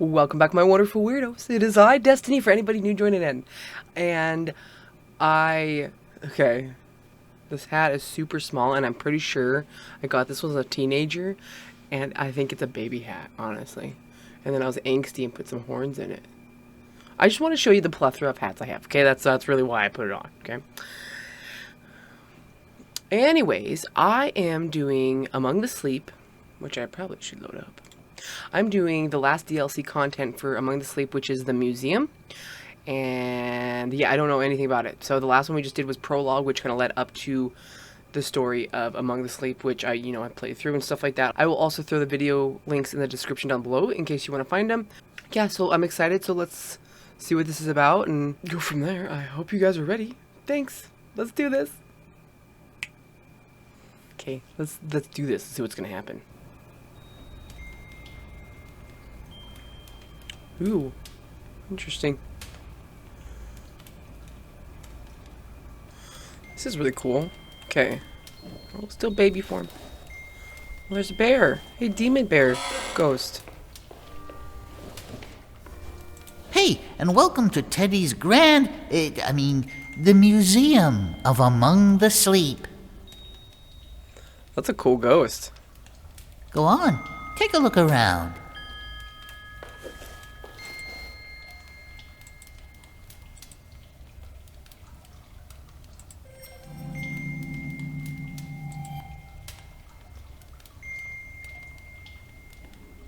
Welcome back, my wonderful weirdos. It is I, Destiny, for anybody new joining in. And okay, this hat is super small, and I'm pretty sure I got this was a teenager, and I think it's a baby hat, honestly. And then I was angsty and put some horns in it. I just want to show you the plethora of hats I have, okay? That's really why I put it on, okay? Anyways, I am doing Among the Sleep, which I probably should load up. I'm doing the last DLC content for Among the Sleep, which is the museum. And yeah, I don't know anything about it. So the last one we just did was Prologue, which kind of led up to the story of Among the Sleep, which I played through and stuff like that. I will also throw the video links in the description down below in case you want to find them. Yeah, so I'm excited. So let's see what this is about and go from there. I hope you guys are ready. Thanks. Let's do this. Okay, let's do this. Let's see what's gonna happen. Ooh, interesting. This is really cool. Okay. Oh, still baby form. Well, there's a bear. Hey, demon bear. Ghost. Hey, and welcome to Teddy's the Museum of Among the Sleep. That's a cool ghost. Go on, take a look around.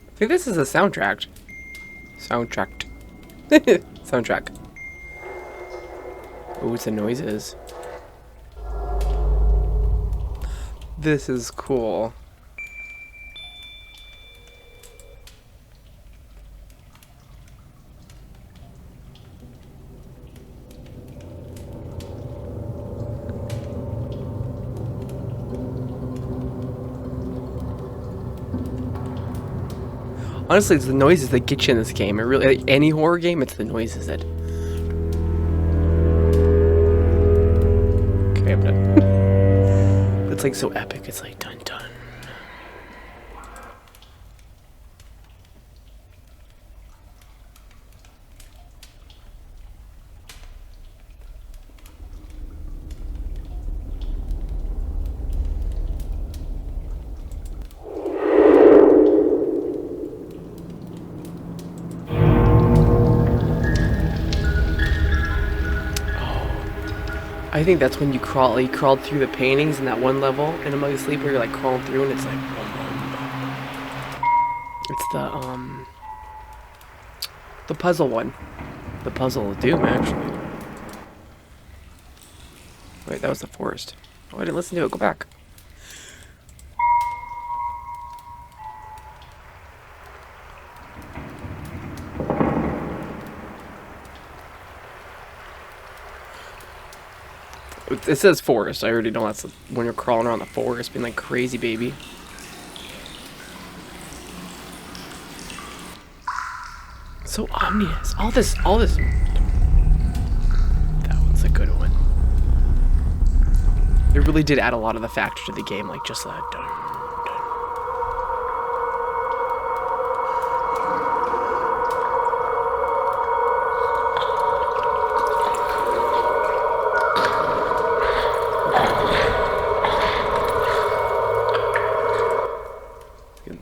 I think this is a soundtrack. Soundtrack. Oh, it's the noises. This is cool. Honestly, it's the noises that get you in this game. It really, like any horror game, it's the noises that. Okay, I'm done. It's like so epic. It's like dun dun. I think that's when you crawled through the paintings in that one level in Among the Sleep where you're like crawling through and it's like it's the puzzle one. The puzzle of doom, actually. Wait, that was the forest. Oh, I didn't listen to it. Go back. It says forest. I already know that's when you're crawling around the forest being like crazy, baby. So ominous. All this. That one's a good one. It really did add a lot of the factor to the game, like just that. Dun.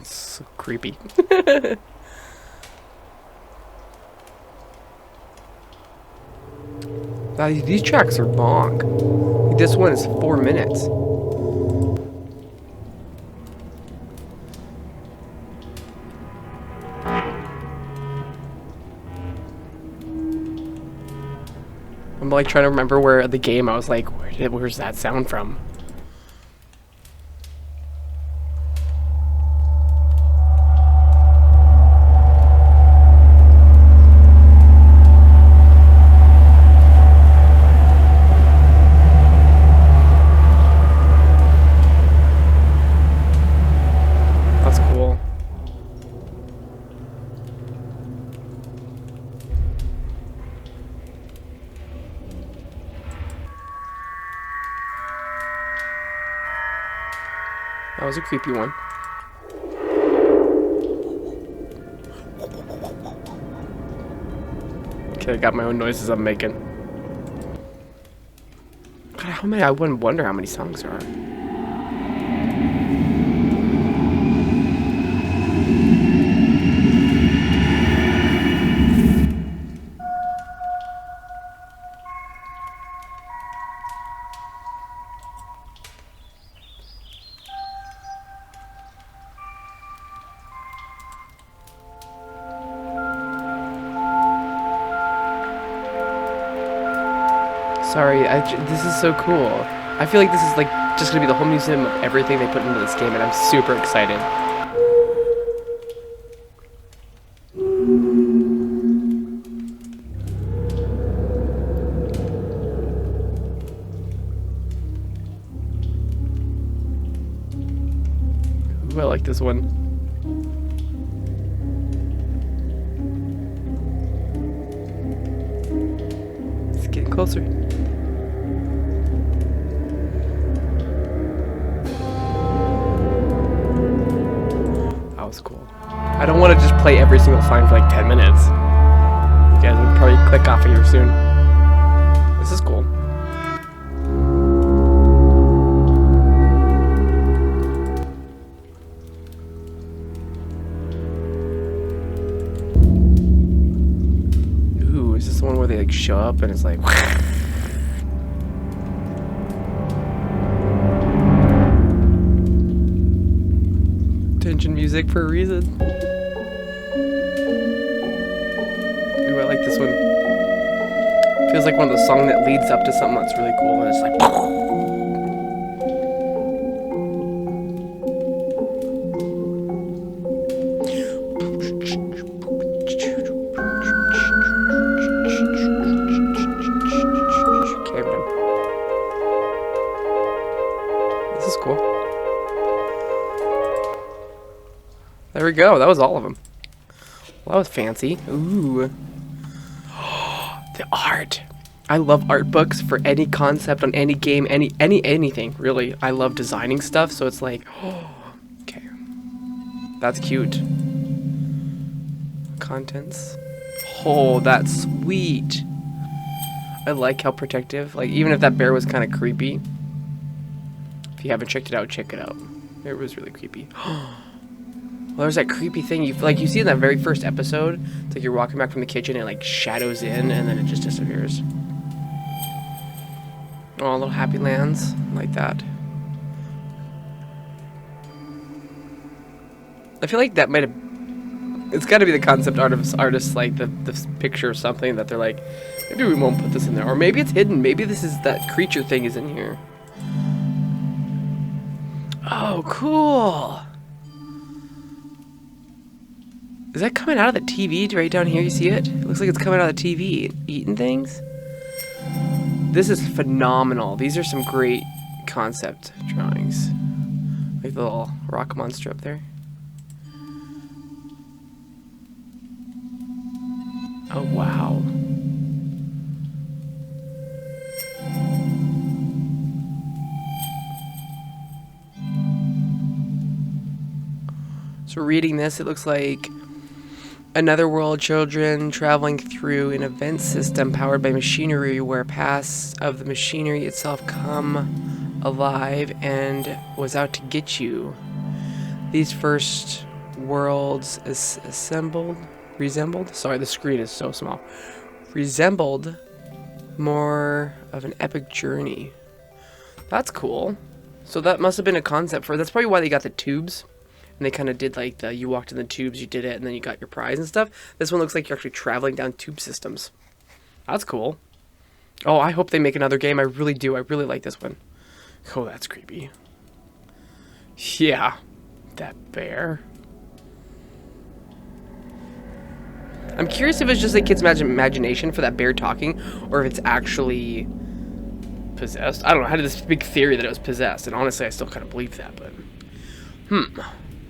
So creepy. These tracks are long. This one is 4 minutes. I'm like trying to remember where the game I was like, where's that sound from? That was a creepy one. Okay, I got my own noises I'm making. God, how many? I wouldn't wonder how many songs there are. Sorry, this is so cool. I feel like this is like just gonna be the whole museum of everything they put into this game, and I'm super excited. Ooh, I like this one. It's getting closer. That was cool. I don't want to just play every single song for like 10 minutes. You guys would probably click off of here soon. This is cool. Ooh, is this the one where they like show up and it's like... Tension music for a reason. Ooh, I like this one. Feels like one of those songs that leads up to something that's really cool and it's like... Okay, man. This is cool. There we go. That was all of them. Well, that was fancy. Ooh. The art. I love art books for any concept on any game, anything, really. I love designing stuff, so it's like, oh, okay. That's cute. Contents. Oh, that's sweet. I like how protective, like even if that bear was kind of creepy. If you haven't checked it out, check it out. It was really creepy. Well, there's that creepy thing you see in that very first episode. It's like you're walking back from the kitchen and it like shadows in and then it just disappears. Oh, little happy lands like that. I feel like that might have. It's got to be the concept artists like the picture or something that they're like, maybe we won't put this in there, or maybe it's hidden. Maybe this is that creature thing is in here. Oh, cool. Is that coming out of the TV right down here? You see it? It looks like it's coming out of the TV. Eating things? This is phenomenal. These are some great concept drawings. Like the little rock monster up there. Oh, wow. So reading this, it looks like another world, children traveling through an event system powered by machinery where parts of the machinery itself come alive and was out to get you. These first worlds resembled, sorry, the screen is so small, resembled more of an epic journey. That's cool. So that must have been a concept for, that's probably why they got the tubes. And they kind of did like you walked in the tubes, you did it, and then you got your prize and stuff. This one looks like you're actually traveling down tube systems. That's cool. Oh, I hope they make another game. I really do. I really like this one. Oh, that's creepy. Yeah. That bear. I'm curious if it's just a kid's imagination for that bear talking, or if it's actually possessed. I don't know. I had this big theory that it was possessed, and honestly, I still kind of believe that, but...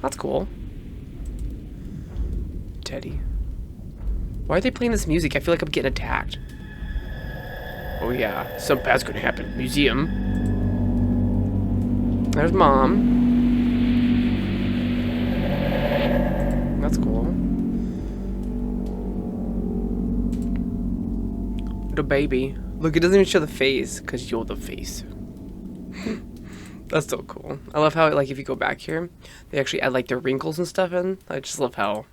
That's cool. Teddy. Why are they playing this music? I feel like I'm getting attacked. Oh yeah, something bad's gonna happen. Museum. There's Mom. That's cool. The baby. Look, it doesn't even show the face, because you're the face. That's so cool. I love how, like, if you go back here, they actually add, like, their wrinkles and stuff in. I just love how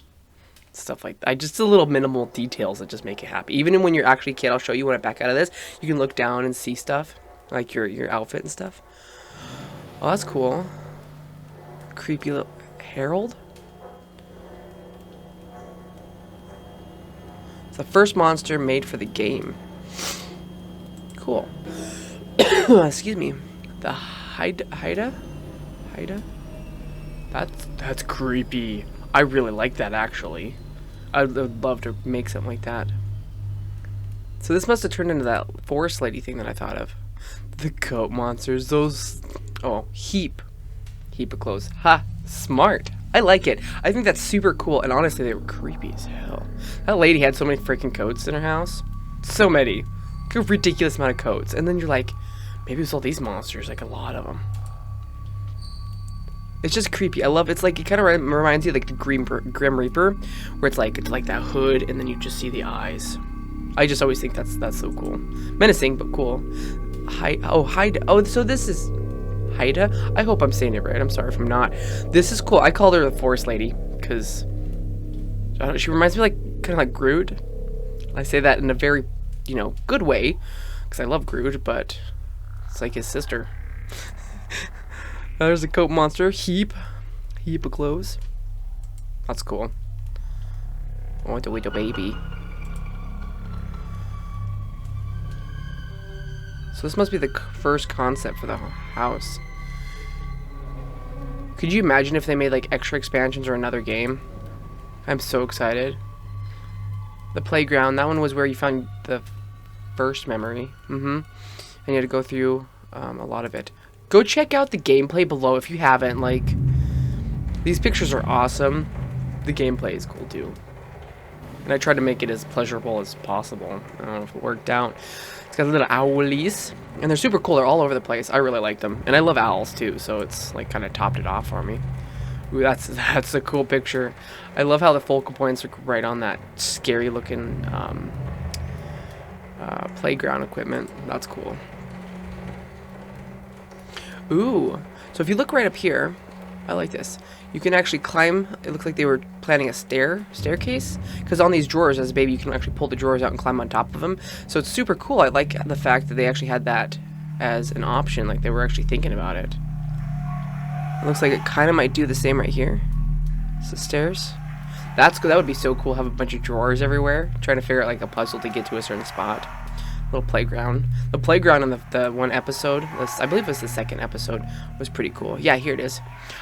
stuff like that. Just the little minimal details that just make it happy. Even when you're actually a kid, I'll show you when I back out of this, you can look down and see stuff, like your outfit and stuff. Oh, that's cool. Creepy little Harold. It's the first monster made for the game. Cool. Excuse me. The Haida? That's creepy. I really like that, actually. I would love to make something like that. So this must have turned into that forest lady thing that I thought of. The goat monsters, those... Oh, heap of clothes. Ha! Smart. I like it. I think that's super cool, and honestly, they were creepy as hell. That lady had so many freaking coats in her house. So many. Like a ridiculous amount of coats. And then you're like, maybe it's all these monsters, like a lot of them. It's just creepy. I love it's like it kind of reminds you of like the Grim Reaper, where it's like that hood and then you just see the eyes. I just always think that's so cool. Menacing but cool. Haida. Oh, so this is Haida. I hope I'm saying it right. I'm sorry if I'm not. This is cool. I call her the Forest Lady because she reminds me like kind of like Groot. I say that in a very good way because I love Groot, but it's like his sister. There's a coat monster. Heap of clothes. That's cool. Oh, the little baby. So this must be the first concept for the house. Could you imagine if they made like extra expansions or another game? I'm so excited. The playground. That one was where you found the first memory. And you had to go through a lot of it. Go check out the gameplay below if you haven't. Like, these pictures are awesome. The gameplay is cool too. And I tried to make it as pleasurable as possible. I don't know if it worked out. It's got little owlies. And they're super cool. They're all over the place. I really like them. And I love owls too, so it's like kind of topped it off for me. Ooh, that's a cool picture. I love how the focal points are right on that scary looking playground equipment. That's cool. Ooh, so if you look right up here, I like this. You can actually climb. It looks like they were planning a staircase. Because on these drawers, as a baby, you can actually pull the drawers out and climb on top of them. So it's super cool. I like the fact that they actually had that as an option. Like they were actually thinking about it. It looks like it kind of might do the same right here. So stairs. That's good. That would be so cool. Have a bunch of drawers everywhere. Trying to figure out like a puzzle to get to a certain spot. Little playground. The playground in the one episode, I believe it was the second episode, was pretty cool. Yeah, here it is.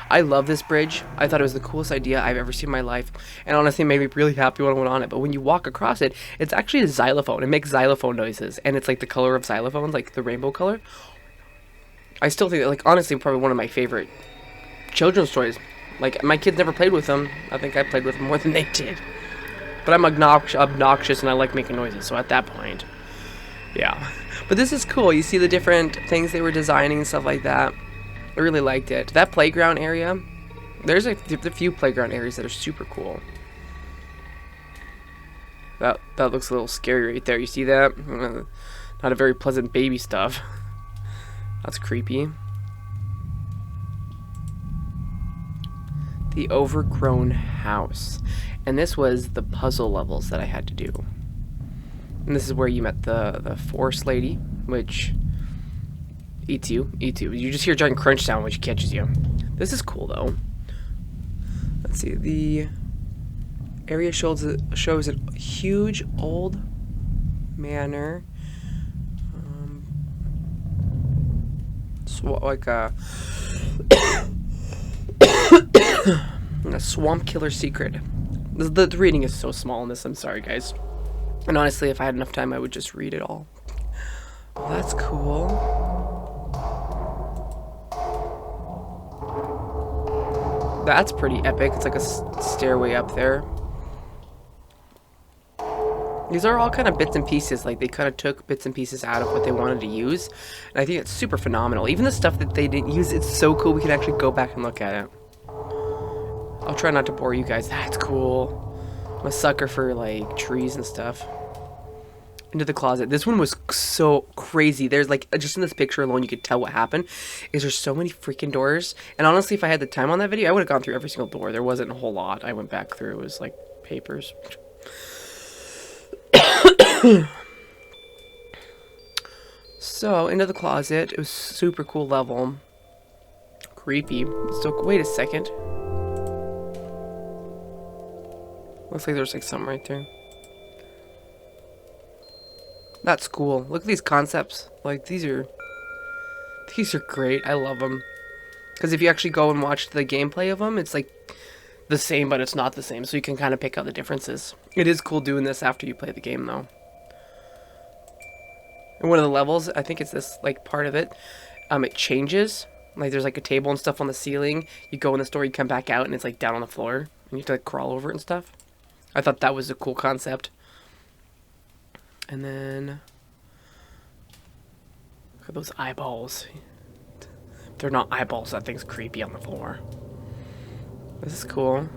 I love this bridge. I thought it was the coolest idea I've ever seen in my life. And honestly, it made me really happy when I went on it. But when you walk across it, it's actually a xylophone. It makes xylophone noises. And it's like the color of xylophones, like the rainbow color. I still think that, like, honestly, probably one of my favorite children's toys. Like, my kids never played with them. I think I played with them more than they did. But I'm obnoxious and I like making noises. So at that point... yeah, but this is cool. You see the different things they were designing and stuff like that. I really liked it. That playground area, there's a few playground areas that are super cool. That looks a little scary right there. You see that? Not a very pleasant baby stuff. That's creepy. The Overgrown House. And this was the puzzle levels that I had to do. And this is where you met the forest lady, which eats you. You just hear a giant crunch sound, which catches you. This is cool, though. Let's see. The area shows a huge old manor. Like a swamp killer secret. The reading is so small in this. I'm sorry, guys. And honestly, if I had enough time, I would just read it all. Oh, that's cool. That's pretty epic. It's like a stairway up there. These are all kind of bits and pieces. Like, they kind of took bits and pieces out of what they wanted to use. And I think it's super phenomenal. Even the stuff that they didn't use, it's so cool. We can actually go back and look at it. I'll try not to bore you guys. That's cool. I'm a sucker for, like, trees and stuff. Into the closet. This one was so crazy. There's like, just in this picture alone, you could tell what happened. Is there's so many freaking doors. And honestly, if I had the time on that video, I would have gone through every single door. There wasn't a whole lot. I went back through. It was like papers. So, into the closet. It was super cool level. Creepy. So, wait a second. Looks like there's like something right there. That's cool. Look at these concepts. Like, these are great. I love them. Because if you actually go and watch the gameplay of them, it's like the same, but it's not the same. So you can kind of pick out the differences. It is cool doing this after you play the game, though. And one of the levels, I think it's this, like, part of it, it changes. Like, there's, like, a table and stuff on the ceiling. You go in the store, you come back out, and it's, like, down on the floor. And you have to, like, crawl over it and stuff. I thought that was a cool concept. And then... look at those eyeballs. They're not eyeballs. That thing's creepy on the floor. This is cool.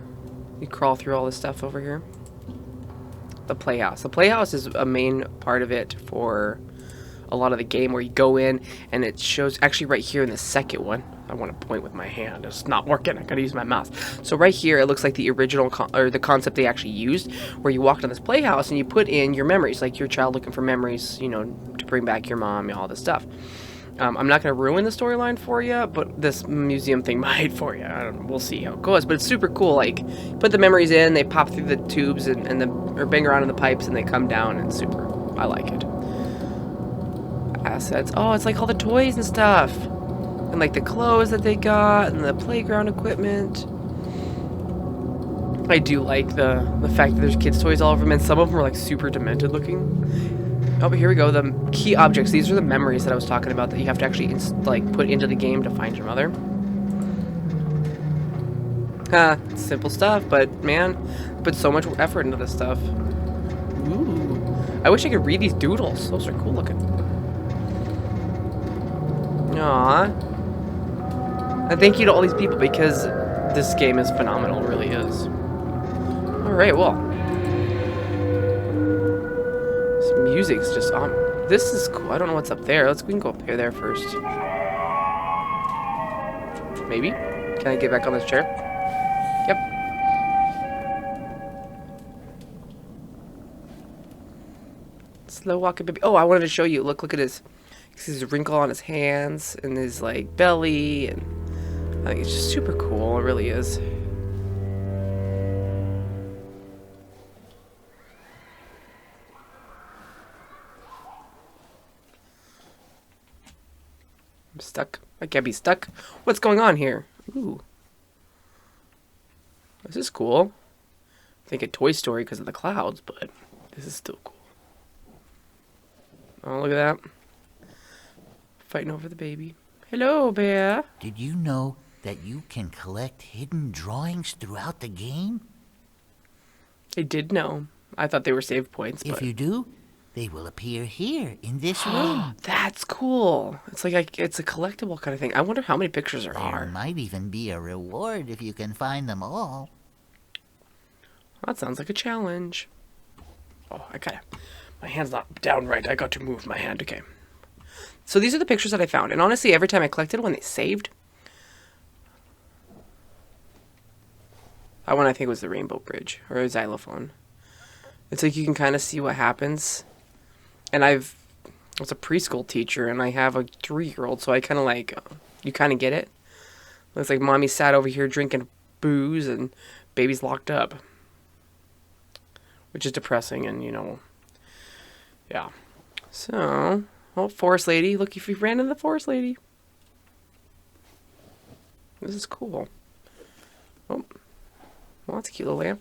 You crawl through all this stuff over here. The Playhouse. The Playhouse is a main part of it for a lot of the game, where you go in and it shows, actually right here in the second one, I want to point with my hand, it's not working, I gotta use my mouse. So right here it looks like the original or the concept they actually used, where you walked on this playhouse and you put in your memories, like your child looking for memories, you know, to bring back your mom and all this stuff. I'm not going to ruin the storyline for you, but this museum thing might for you. We'll see how it goes, but it's super cool. Like, put the memories in, they pop through the tubes or bang around in the pipes, and they come down, and super. I like it. Assets. Oh, it's like all the toys and stuff. And like the clothes that they got, and the playground equipment. I do like the fact that there's kids' toys all over them, and some of them are like super demented looking. Oh, but here we go. The key objects. These are the memories that I was talking about that you have to actually like put into the game to find your mother. Simple stuff, but man, put so much effort into this stuff. Ooh, I wish I could read these doodles. Those are cool looking. Aww. And thank you to all these people, because this game is phenomenal. It really is. All right, well. Music's just on. This is cool. I don't know what's up there. We can go up there first. Maybe? Can I get back on this chair? Yep. Slow walking baby. Oh, I wanted to show you. Look at his wrinkle on his hands and his like belly, and I think it's just super cool. It really is. I'm stuck. I can't be stuck. What's going on here? Ooh. This is cool. I think a Toy Story because of the clouds, but this is still cool. Oh, look at that. Fighting over the baby. Hello, bear. Did you know that you can collect hidden drawings throughout the game? I did know. I thought they were save points, but... if you do, they will appear here in this room. That's cool. It's like it's a collectible kind of thing. I wonder how many pictures there are. There might even be a reward if you can find them all. That sounds like a challenge. Oh, my hand's not down right. I got to move my hand. Okay. So these are the pictures that I found. And honestly, every time I collected one, they saved. That one I think was the Rainbow Bridge or a xylophone. It's like you can kind of see what happens. And I was a preschool teacher, and I have a 3-year-old, so I kind of like, you kind of get it. Looks like mommy sat over here drinking booze, and baby's locked up. Which is depressing, and, you know, yeah. So, oh, forest lady. Look, if you ran into the forest lady. This is cool. Oh, well, that's a cute little lamp.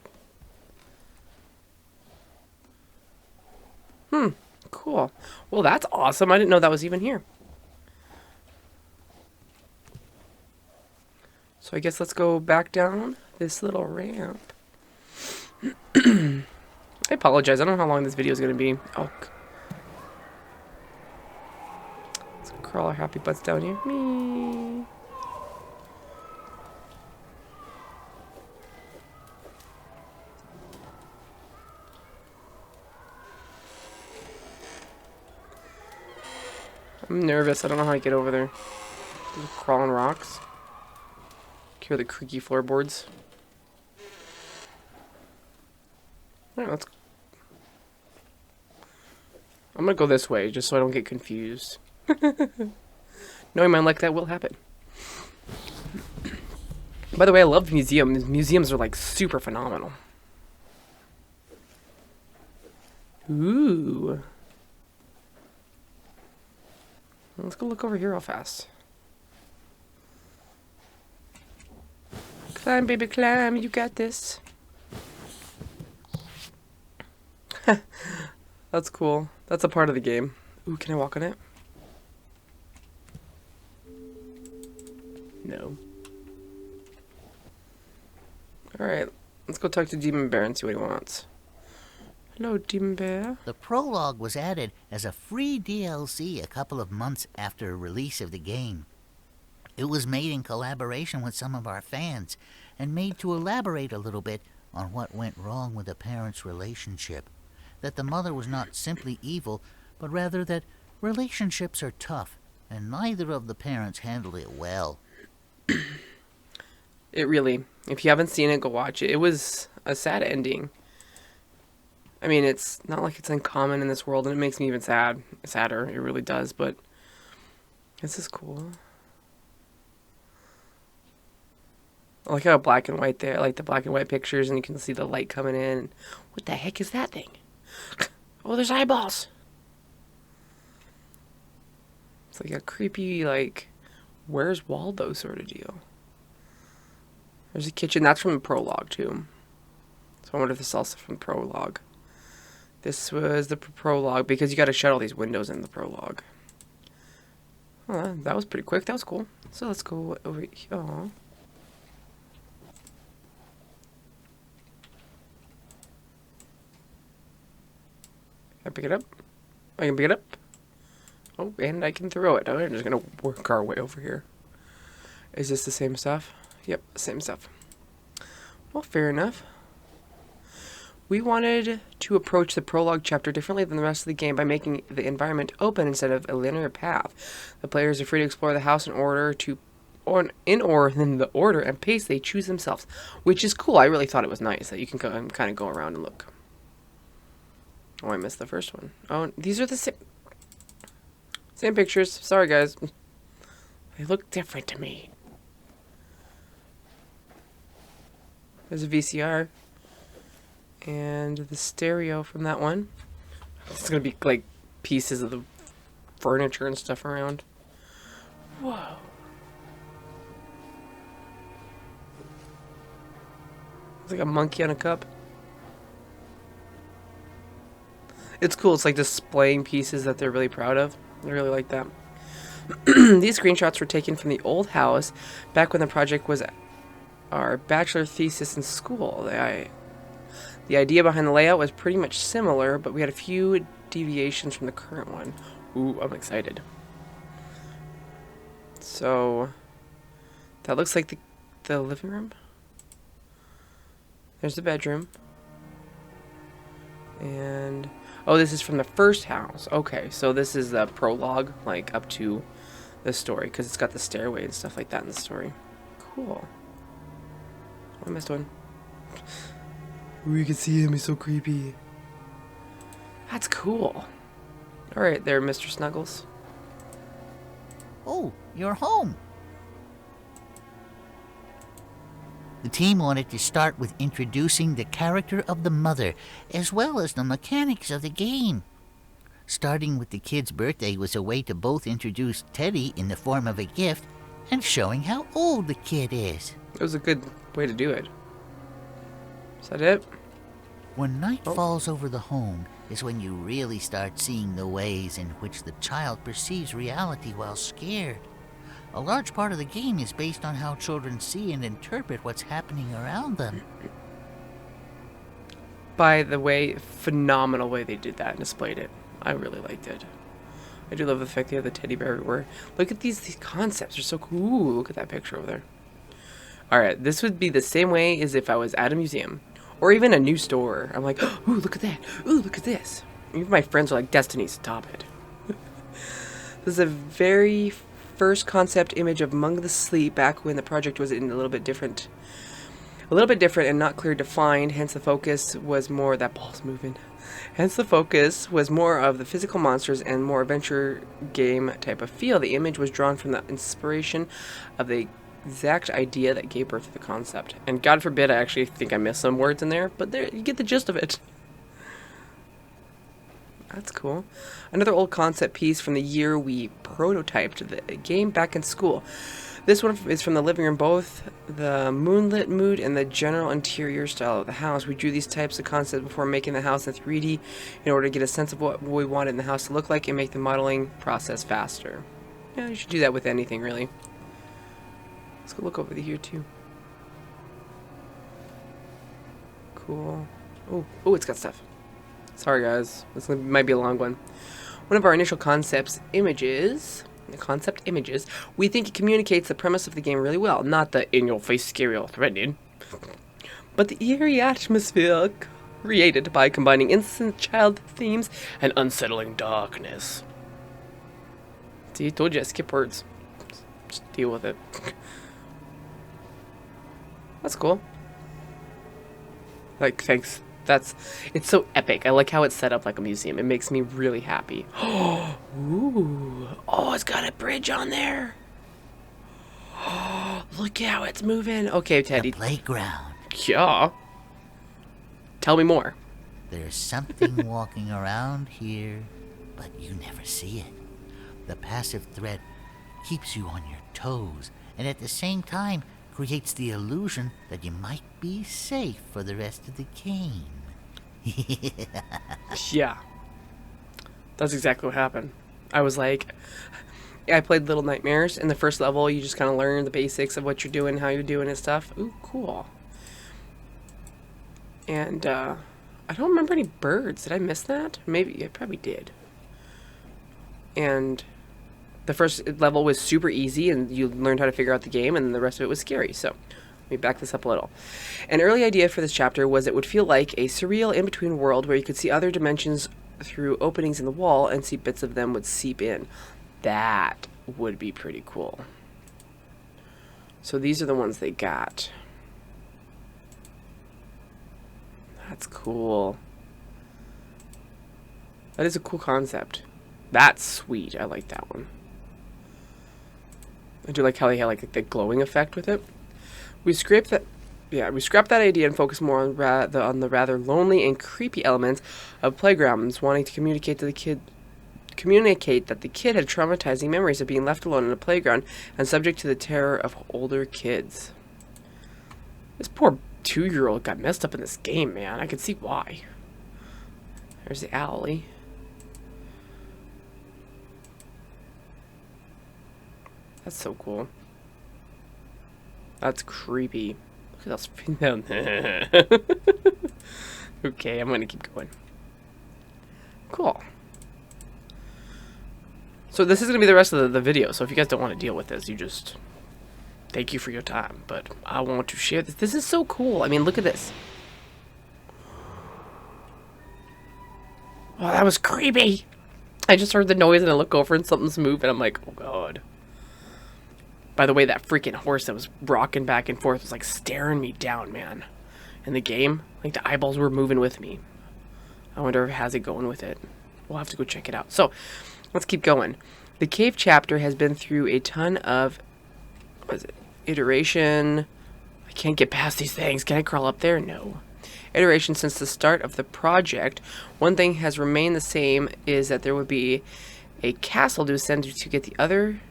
Cool. Well, that's awesome. I didn't know that was even here. So I guess let's go back down this little ramp. I apologize. I don't know how long this video is going to be. Oh. Let's crawl our happy butts down here. Me. I'm nervous. I don't know how to get over there. Crawling rocks. Hear the creaky floorboards. Alright, let's... I'm gonna go this way, just so I don't get confused. Knowing my luck, that will happen. By the way, I love museums. Museums are, like, super phenomenal. Ooh. Let's go look over here real fast. Climb, baby, climb. You got this. That's cool. That's a part of the game. Ooh, can I walk on it? No. Alright, let's go talk to Demon Bear and see what he wants. Hello, Demon Bear. The Prologue was added as a free DLC a couple of months after release of the game. It was made in collaboration with some of our fans and made to elaborate a little bit on what went wrong with the parents' relationship. That the mother was not simply evil, but rather that relationships are tough, and neither of the parents handled it well. It really, if you haven't seen it, go watch it. It was a sad ending. I mean, it's not like it's uncommon in this world, and it makes me even sadder. It really does, but this is cool. I like how black and white there. I like the black and white pictures, and you can see the light coming in. What the heck is that thing? Oh, there's eyeballs. It's like a creepy, like, where's Waldo sort of deal. There's a kitchen. That's from the Prologue, too. So I wonder if this is also from Prologue. This was the Prologue, because you got to shut all these windows in the Prologue. Oh, that was pretty quick. That was cool. So let's go over here. Aww. Can I pick it up? I can pick it up. Oh, and I can throw it. Oh, I'm just going to work our way over here. Is this the same stuff? Yep, same stuff. Well, fair enough. We wanted to approach the Prologue chapter differently than the rest of the game by making the environment open instead of a linear path. The players are free to explore the house in the order and pace they choose themselves, which is cool. I really thought it was nice that you can kind of go around and look. Oh, I missed the first one. Oh, these are the same pictures. Sorry, guys. They look different to me. There's a VCR. And the stereo from that one. It's going to be like pieces of the furniture and stuff around. Whoa. It's like a monkey on a cup. It's cool. It's like displaying pieces that they're really proud of. I really like that. These screenshots were taken from the old house back when the project was our bachelor thesis in school. The idea behind the layout was pretty much similar, but we had a few deviations from the current one. Ooh, I'm excited. So, that looks like the living room. There's the bedroom. And, oh, this is from the first house. Okay, so this is the prologue, like, up to the story, because it's got the stairway and stuff like that in the story. Cool. What am I doing? Ooh, you can see him. He's so creepy. That's cool. Alright there, Mr. Snuggles. Oh, you're home. The team wanted to start with introducing the character of the mother, as well as the mechanics of the game. Starting with the kid's birthday was a way to both introduce Teddy in the form of a gift and showing how old the kid is. It was a good way to do it. Is that it? When night falls over the home is when you really start seeing the ways in which the child perceives reality while scared. A large part of the game is based on how children see and interpret what's happening around them. By the way, phenomenal way they did that and displayed it. I really liked it. I do love the fact they have the teddy bear everywhere. Look at these concepts. They're so cool. Ooh, look at that picture over there. Alright, this would be the same way as if I was at a museum. Or even a new store. I'm like, ooh, look at that. Ooh, look at this. Even my friends are like, Destiny's, stop it. This is a very first concept image of Among the Sleep back when the project was in a little bit different and not clear defined, hence the focus was more that ball's moving. Hence the focus was more of the physical monsters and more adventure game type of feel. The image was drawn from the inspiration of the exact idea that gave birth to the concept. And God forbid I actually think I missed some words in there, but there you get the gist of it. That's cool. Another old concept piece from the year we prototyped the game back in school. This one is from the living room, both the moonlit mood and the general interior style of the house. We drew these types of concepts before making the house in 3D in order to get a sense of what we wanted the house to look like and make the modeling process faster. Yeah, you should do that with anything, really. Let's go look over here, too. Cool. Oh, it's got stuff. Sorry, guys. This might be a long one. One of our initial concept images, we think it communicates the premise of the game really well. Not the in-your-face, scary or threatening, but the eerie atmosphere created by combining innocent child themes and unsettling darkness. See, I told you I skip words. Just deal with it. That's cool. Like, thanks. It's so epic. I like how it's set up like a museum. It makes me really happy. Ooh. Oh, it's got a bridge on there. Look how it's moving. Okay, Teddy. The playground. Yeah. Tell me more. There's something walking around here, but you never see it. The passive threat keeps you on your toes, and at the same time creates the illusion that you might be safe for the rest of the game. Yeah. That's exactly what happened. I was like, I played Little Nightmares. In the first level, you just kind of learn the basics of what you're doing, how you're doing and stuff. Ooh, cool. And, I don't remember any birds. Did I miss that? Maybe, I probably did. And the first level was super easy, and you learned how to figure out the game, and the rest of it was scary, so let me back this up a little. An early idea for this chapter was it would feel like a surreal in-between world where you could see other dimensions through openings in the wall and see bits of them would seep in. That would be pretty cool. So these are the ones they got. That's cool. That is a cool concept. That's sweet. I like that one. I do like how they had like the glowing effect with it. We scrapped that idea and focused more on the rather lonely and creepy elements of playgrounds, wanting to communicate that the kid had traumatizing memories of being left alone in a playground and subject to the terror of older kids. This poor 2-year-old got messed up in this game, man. I can see why. There's the alley. That's so cool. That's creepy. Look at those fins down there. Okay, I'm gonna keep going. Cool. So this is gonna be the rest of the video, so if you guys don't want to deal with this, you just... Thank you for your time, but I want to share this. This is so cool. I mean, look at this. Oh, that was creepy. I just heard the noise and I look over and something's moving. I'm like, oh god. By the way, that freaking horse that was rocking back and forth was like staring me down, man. In the game, like the eyeballs were moving with me. I wonder if it has it going with it. We'll have to go check it out. So, let's keep going. The cave chapter has been through a ton of, what is it, iteration. I can't get past these things. Can I crawl up there? No. Iteration since the start of the project. One thing has remained the same is that there would be a castle to ascend to get the other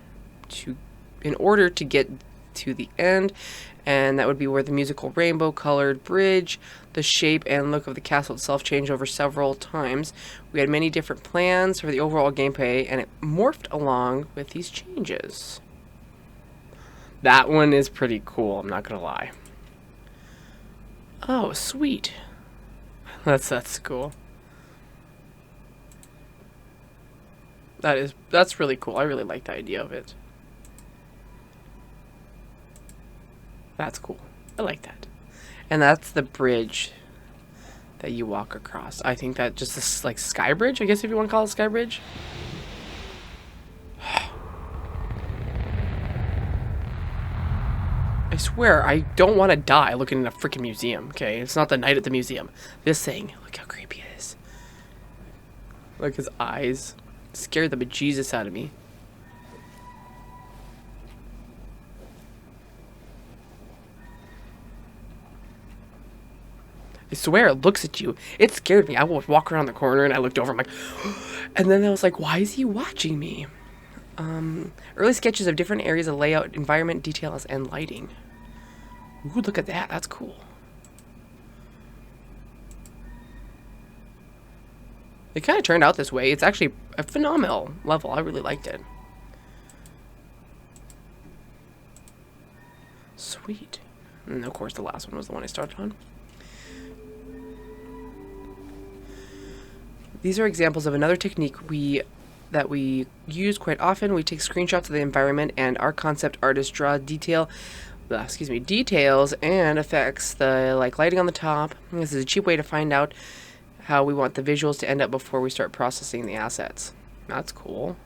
in order to get to the end, and that would be where the musical rainbow colored bridge, the shape and look of the castle itself changed over several times. We had many different plans for the overall gameplay, and it morphed along with these changes. That one is pretty cool, I'm not gonna lie. Oh, sweet. That's cool. That's really cool. I really like the idea of it. That's cool. I like that. And that's the bridge that you walk across. I think that just this like sky bridge, I guess if you want to call it sky bridge. swear, I don't want to die looking in a freaking museum, okay? It's not the night at the museum. This thing, look how creepy it is. Look, his eyes. Scared the bejesus out of me. I swear, it looks at you. It scared me. I was walking around the corner and I looked over. I'm like, and then I was like, why is he watching me? Early sketches of different areas of layout, environment, details, and lighting. Ooh, look at that. That's cool. It kind of turned out this way. It's actually a phenomenal level. I really liked it. Sweet. And of course, the last one was the one I started on. These are examples of another technique that we use quite often. We take screenshots of the environment, and our concept artists draw details and effects, the lighting on the top. This is a cheap way to find out how we want the visuals to end up before we start processing the assets. That's cool.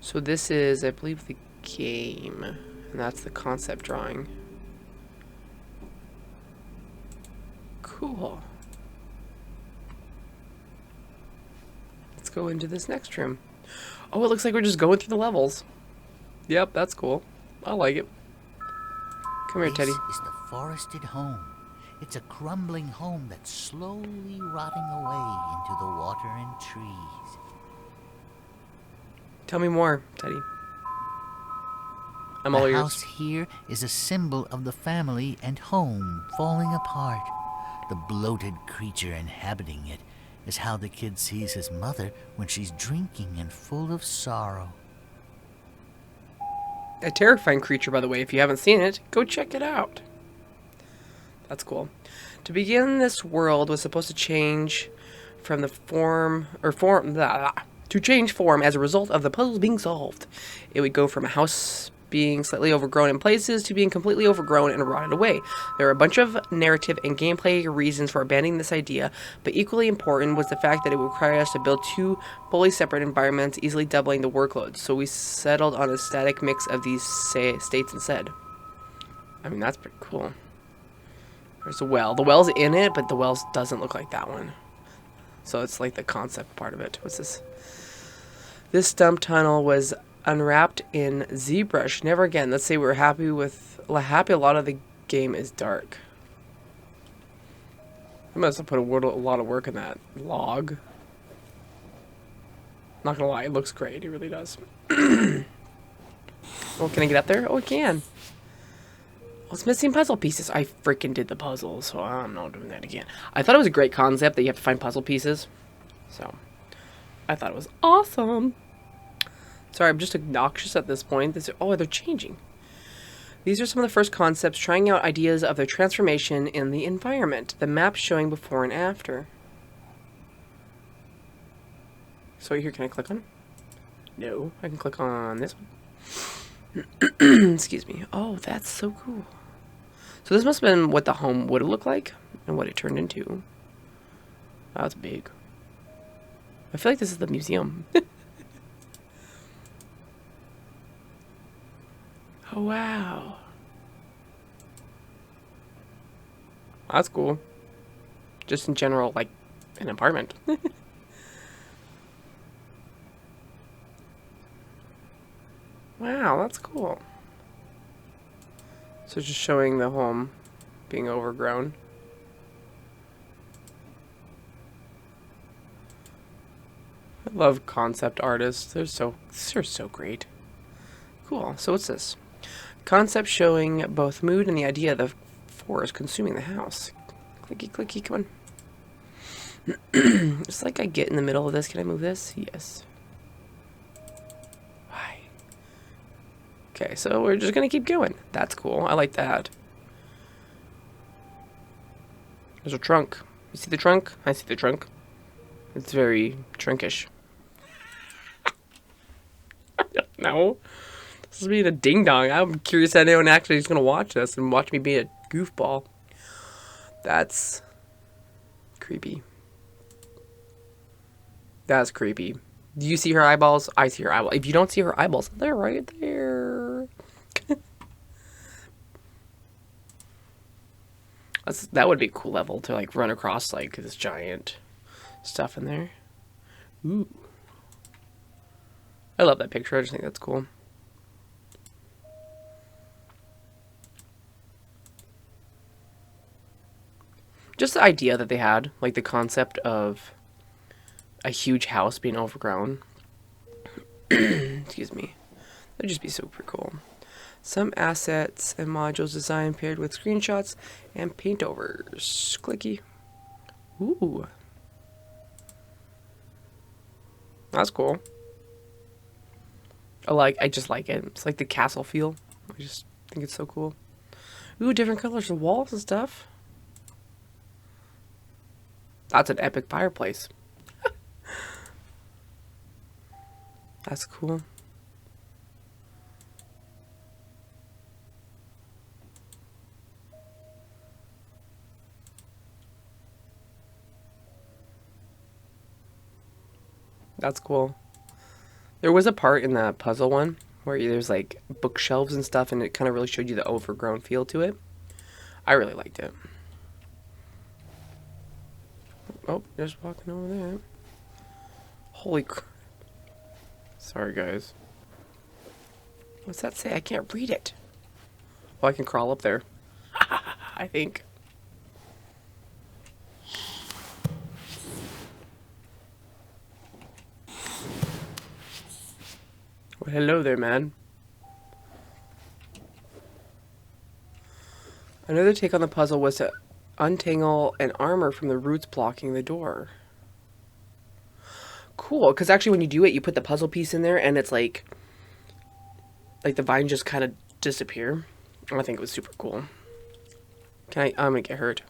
So this is, I believe, the game, and that's the concept drawing. Cool. Let's go into this next room. Oh, it looks like we're just going through the levels. Yep, that's cool. I like it. Come here, Teddy. This is the forested home. It's a crumbling home that's slowly rotting away into the water and trees. Tell me more, Teddy. I'm all ears. The house here is a symbol of the family and home falling apart. The bloated creature inhabiting it is how the kid sees his mother when she's drinking and full of sorrow. A terrifying creature, by the way. If you haven't seen it, go check it out. That's cool. To begin, this world was supposed to change from the to change form as a result of the puzzles being solved. It would go from a house being slightly overgrown in places to being completely overgrown and rotted away. There are a bunch of narrative and gameplay reasons for abandoning this idea, but equally important was the fact that it would require us to build two fully separate environments, easily doubling the workload. So we settled on a static mix of these states instead. I mean, that's pretty cool. There's a well. The well's in it, but the well doesn't look like that one. So it's like the concept part of it. What's this? This stump tunnel was unwrapped in ZBrush. Never again. Let's say we're happy a lot of the game is dark. I must have put a lot of work in that log. Not gonna lie, it looks great. It really does. Oh, can I get up there? Oh, I can. Oh, it's missing puzzle pieces. I freaking did the puzzle, so I'm not doing that again. I thought it was a great concept that you have to find puzzle pieces. So, I thought it was awesome. Sorry, I'm just obnoxious at this point. Oh, they're changing. These are some of the first concepts trying out ideas of their transformation in the environment. The map showing before and after. So here, can I click on it? No, I can click on this one. Excuse me. Oh, that's so cool. So this must have been what the home would have looked like and what it turned into. That's big. I feel like this is the museum. Oh, wow. That's cool. Just in general, like, an apartment. Wow, that's cool. So just showing the home being overgrown. I love concept artists. They're so great. Cool. So what's this? Concept showing both mood and the idea of the forest consuming the house. Clicky, clicky, come on. Just like I get in the middle of this. Can I move this? Yes. Why? Okay, so we're just gonna keep going. That's cool. I like that. There's a trunk. You see the trunk? I see the trunk. It's very trunkish. I don't know. This is being a ding-dong. I'm curious if anyone actually is going to watch this and watch me be a goofball. That's creepy. That's creepy. Do you see her eyeballs? I see her eyeballs. If you don't see her eyeballs, they're right there. That would be a cool level to like run across like this giant stuff in there. Ooh. I love that picture. I just think that's cool. Just the idea that they had, like the concept of a huge house being overgrown. Excuse me. That'd just be super cool. Some assets and modules designed paired with screenshots and paintovers. Clicky. Ooh. That's cool. I just like it. It's like the castle feel. I just think it's so cool. Ooh, different colors of walls and stuff. That's an epic fireplace. That's cool. That's cool. There was a part in that puzzle one where there's like bookshelves and stuff, and it kind of really showed you the overgrown feel to it. I really liked it. Oh, just walking over there. Holy crap. Sorry, guys. What's that say? I can't read it. Oh, I can crawl up there. I think. Well, hello there, man. Another take on the puzzle was to untangle an armor from the roots blocking the door. Cool, because actually when you do it, you put the puzzle piece in there, and it's like the vines just kind of disappear. I think it was super cool. I'm gonna get hurt.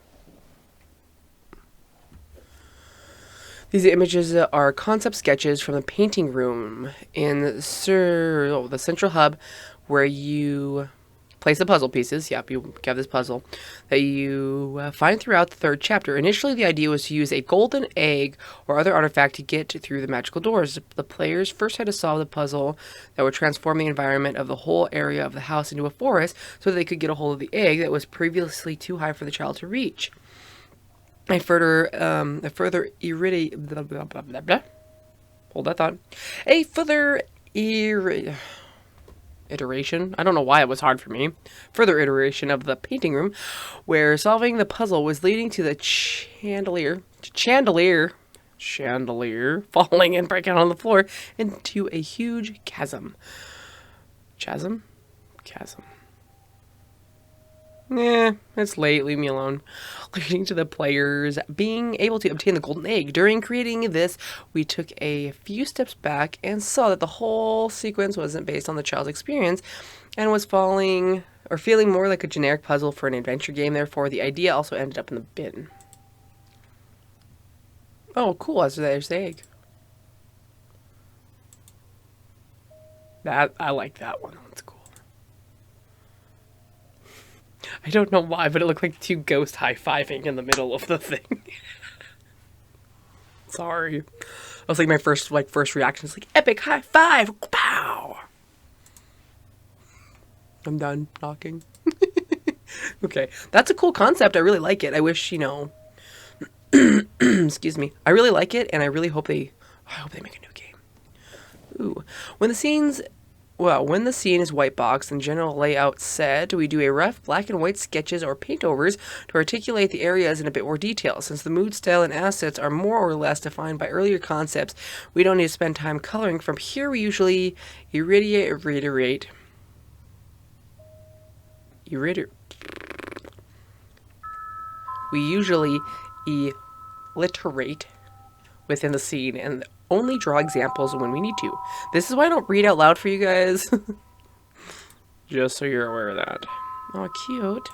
These images are concept sketches from the painting room in the central hub, where you place the puzzle pieces. Yep, you have this puzzle that you find throughout the third chapter. Initially, the idea was to use a golden egg or other artifact to get through the magical doors. The players first had to solve the puzzle that would transform the environment of the whole area of the house into a forest so that they could get a hold of the egg that was previously too high for the child to reach. A further iteration. I don't know why it was hard for me. Further iteration of the painting room, where solving the puzzle was leading to the chandelier falling and breaking on the floor into a huge chasm. Chasm. It's late. Leave me alone. Leading to the players being able to obtain the golden egg. During creating this, we took a few steps back and saw that the whole sequence wasn't based on the child's experience and was feeling more like a generic puzzle for an adventure game. Therefore, the idea also ended up in the bin. Oh, cool. There's the egg. I like that one. That's cool. I don't know why, but it looked like two ghosts high-fiving in the middle of the thing. Sorry. That was like my first reaction. It's like, epic high five! Pow! I'm done talking. Okay. That's a cool concept. I really like it. I wish, excuse me. I really like it, and I hope they make a new game. Ooh. When the scene is white box and general layout set, we do a rough black and white sketches or paintovers to articulate the areas in a bit more detail. Since the mood, style, and assets are more or less defined by earlier concepts, we don't need to spend time coloring. From here, we usually alliterate within the scene and only draw examples when we need to. This is why I don't read out loud for you guys. Just so you're aware of that. Oh, cute.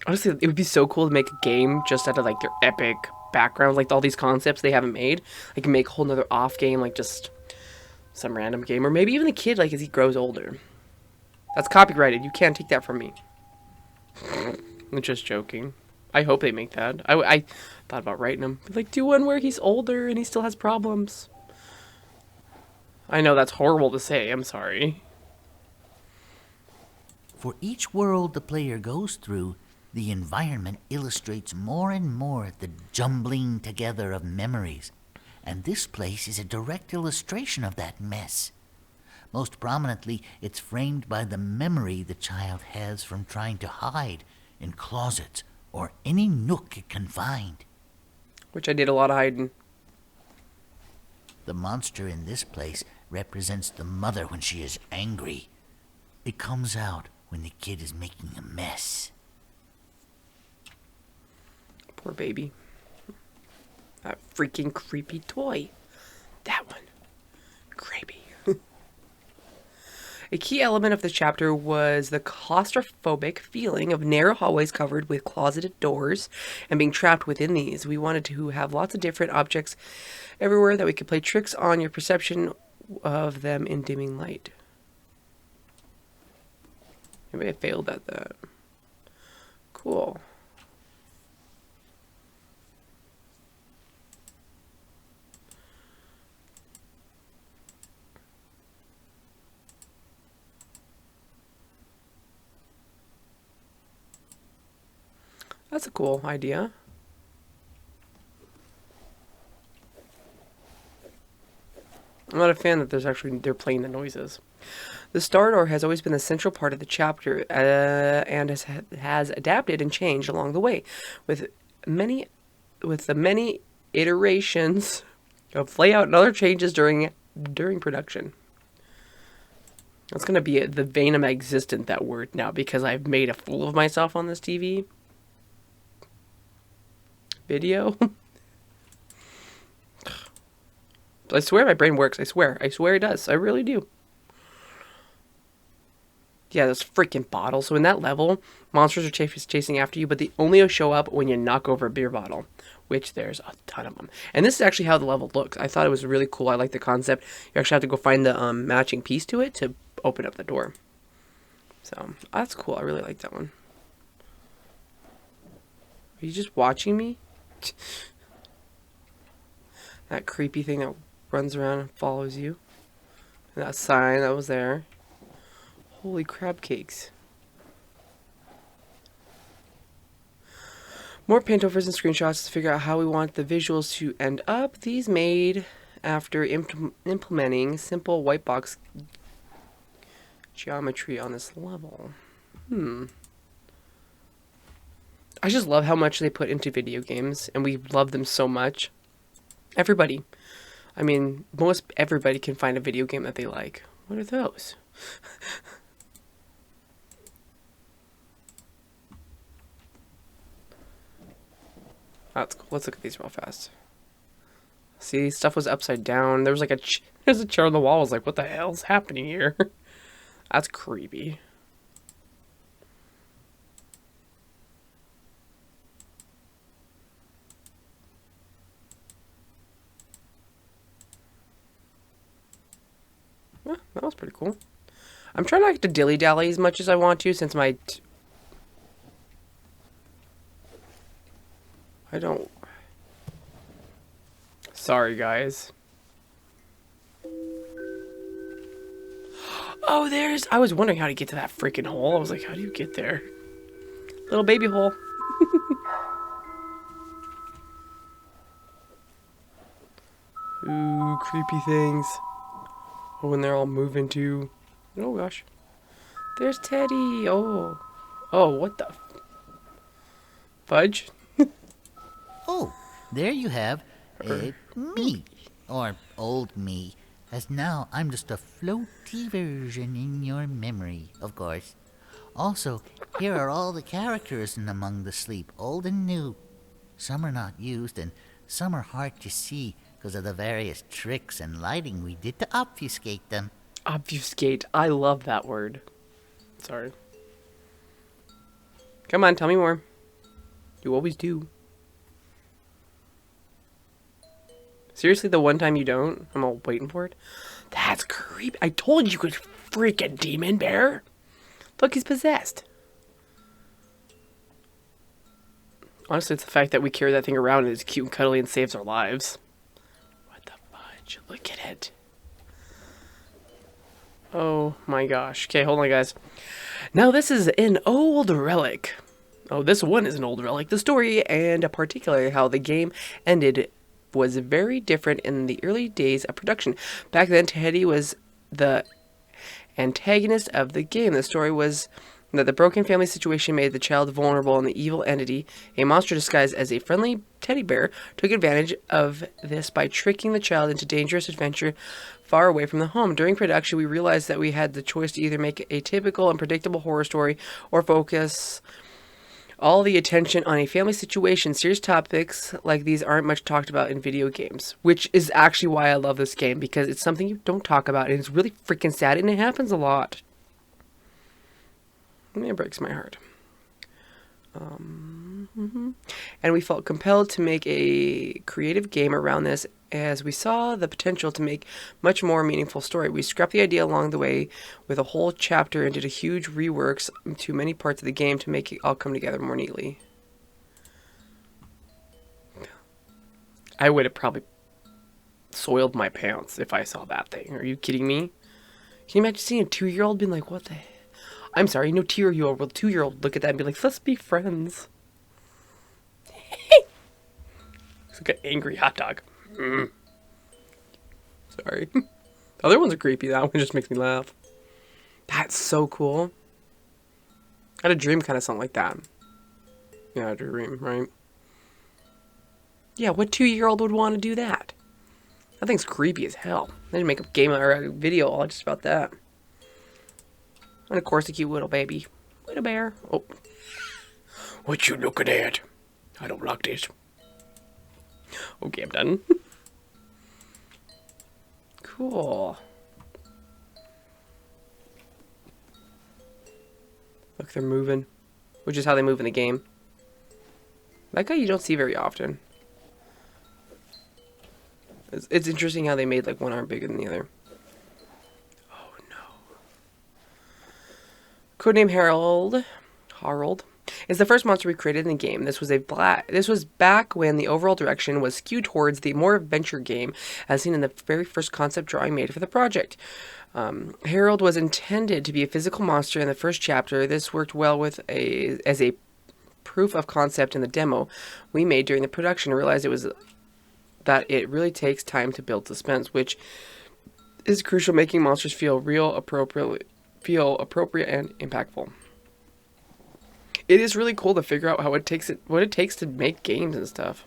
Honestly, it would be so cool to make a game just out of like their epic background, like all these concepts they haven't made. Like make a whole nother off game, like just some random game, or maybe even a kid like as he grows older. That's copyrighted. You can't take that from me. I'm just joking. I hope they make that. I thought about writing him. Like, do one where he's older and he still has problems. I know that's horrible to say. I'm sorry. For each world the player goes through, the environment illustrates more and more the jumbling together of memories. And this place is a direct illustration of that mess. Most prominently, it's framed by the memory the child has from trying to hide in closets or any nook it can find. Which I did a lot of hiding. The monster in this place represents the mother when she is angry. It comes out when the kid is making a mess. Poor baby. That freaking creepy toy. That one. Creepy. A key element of the chapter was the claustrophobic feeling of narrow hallways covered with closeted doors and being trapped within these. We wanted to have lots of different objects everywhere that we could play tricks on your perception of them in dimming light. Maybe I failed at that. Cool. That's a cool idea. I'm not a fan that they're playing the noises. The star door has always been the central part of the chapter and has adapted and changed along the way with the many iterations of layout and other changes during production. That's going to be the vein of my existence, that word now, because I've made a fool of myself on this TV video. I swear my brain works. I swear it does. I really do. Yeah, those freaking bottles. So in that level, monsters are chasing after you, but they only show up when you knock over a beer bottle, which there's a ton of them. And this is actually how the level looks. I thought it was really cool. I like the concept. You actually have to go find the matching piece to it to open up the door. So that's cool. I really like that one. Are you just watching me? That creepy thing that runs around and follows you. And that sign that was there. Holy crab cakes. More paintovers and screenshots to figure out how we want the visuals to end up. These made after implementing simple white box geometry on this level. I just love how much they put into video games, and we love them so much. Everybody. I mean, most everybody can find a video game that they like. What are those? That's cool. Let's look at these real fast. See, stuff was upside down. There was like there's a chair on the wall. I was like, what the hell's happening here? That's creepy. Yeah, that was pretty cool. I'm trying not to dilly-dally as much as I want to, since I don't... Sorry, guys. Oh, I was wondering how to get to that freaking hole. I was like, how do you get there? Little baby hole. Ooh, creepy things. Oh, and they're all moving too. Oh, gosh. There's Teddy. Oh. Oh, what the... Fudge? Oh, there you have me, or old me, as now I'm just a floaty version in your memory, of course. Also, here are all the characters in Among the Sleep, old and new. Some are not used, and some are hard to see because of the various tricks and lighting we did to obfuscate them. Obfuscate. I love that word. Sorry. Come on, tell me more. You always do. Seriously, the one time you don't? I'm all waiting for it. That's creepy. I told you could freaking demon bear. Look, he's possessed. Honestly, it's the fact that we carry that thing around and it's cute and cuddly and saves our lives. What the fudge? Look at it. Oh my gosh. Okay, hold on, guys. Now this is an old relic. Oh, this one is an old relic. The story, and particularly how the game ended, was very different in the early days of production. Back then, Teddy was the antagonist of the game. The story was that the broken family situation made the child vulnerable, and the evil entity, a monster disguised as a friendly teddy bear, took advantage of this by tricking the child into dangerous adventure far away from the home. During production, we realized that we had the choice to either make a typical and predictable horror story or focus all the attention on a family situation. Serious topics like these aren't much talked about in video games, which is actually why I love this game, because it's something you don't talk about, and it's really freaking sad, and it happens a lot. It breaks my heart. And we felt compelled to make a creative game around this, as we saw the potential to make much more meaningful story. We scrapped the idea along the way with a whole chapter and did a huge reworks to many parts of the game to make it all come together more neatly. I would have probably soiled my pants if I saw that thing. Are you kidding me? Can you imagine seeing a 2-year-old being like, what the heck? I'm sorry, no 2-year-old look at that and be like, let's be friends. It's like an angry hot dog. Sorry. The other ones are creepy. That one just makes me laugh. That's so cool. I had a dream kind of something like that. Yeah, I had a dream, right? Yeah, what 2-year-old would want to do that? That thing's creepy as hell. They should make a game or a video all just about that. And of course, a cute little baby. Little bear. Oh. What you looking at? I don't like this. Okay, I'm done. Cool. Look, they're moving. Which is how they move in the game. That guy you don't see very often. It's interesting how they made like one arm bigger than the other. Codename Harold is the first monster we created in the game. This was back when the overall direction was skewed towards the more adventure game, as seen in the very first concept drawing made for the project. Harold was intended to be a physical monster in the first chapter. This worked well as a proof of concept in the demo we made during the production. I realized that it really takes time to build suspense, which is crucial, making monsters feel appropriate and impactful. It is really cool to figure out what it takes to make games and stuff.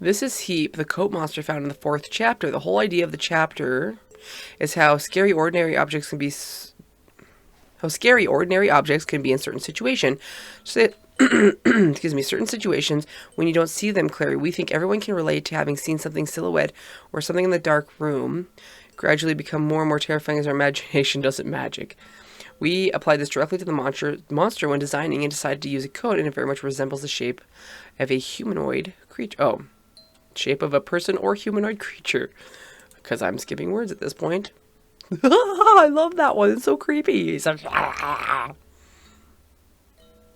This is Heap, the coat monster found in the 4th chapter. The whole idea of the chapter is how scary ordinary objects can be in certain situations. Excuse me, certain situations when you don't see them clearly. We think everyone can relate to having seen something silhouette or something in the dark room gradually become more and more terrifying as our imagination does its magic. We applied this directly to the monster when designing and decided to use a coat, and it very much resembles the shape of a humanoid creature. Oh, shape of a person or humanoid creature. Because I'm skipping words at this point. I love that one. It's so creepy. It's like,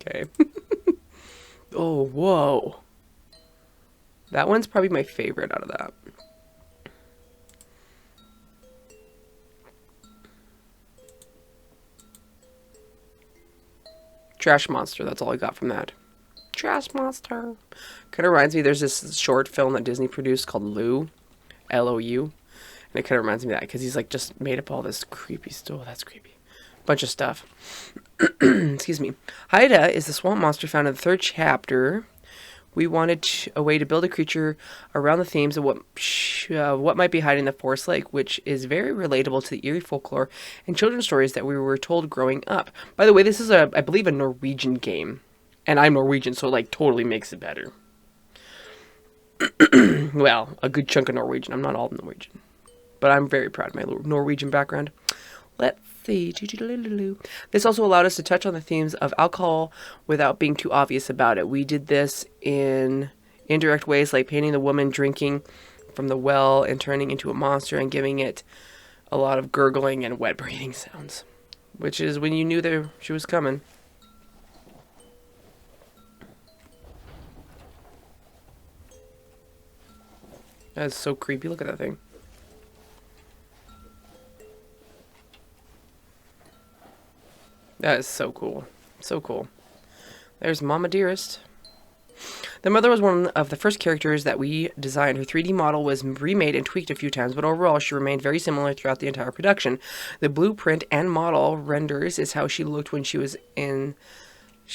okay. Oh, whoa. That one's probably my favorite out of that. Trash monster. That's all I got from that. Trash monster. Kind of reminds me, there's this short film that Disney produced called Lou. L-O-U. And it kind of reminds me of that, because he's like just made up all this creepy stuff. Oh, that's creepy. Bunch of stuff. Excuse me. Haida is the swamp monster found in the 3rd chapter. We wanted a way to build a creature around the themes of what might be hiding in the forest lake, which is very relatable to the eerie folklore and children's stories that we were told growing up. By the way, this is I believe, a Norwegian game. And I'm Norwegian, so it like totally makes it better. Well, a good chunk of Norwegian. I'm not all Norwegian. But I'm very proud of my Norwegian background. Let's see. This also allowed us to touch on the themes of alcohol without being too obvious about it. We did this in indirect ways, like painting the woman drinking from the well and turning into a monster and giving it a lot of gurgling and wet breathing sounds, which is when you knew she was coming. That's so creepy. Look at that thing. That is so cool. So cool. There's Mama Dearest. The mother was one of the first characters that we designed. Her 3D model was remade and tweaked a few times, but overall she remained very similar throughout the entire production. The blueprint and model renders is how she looked when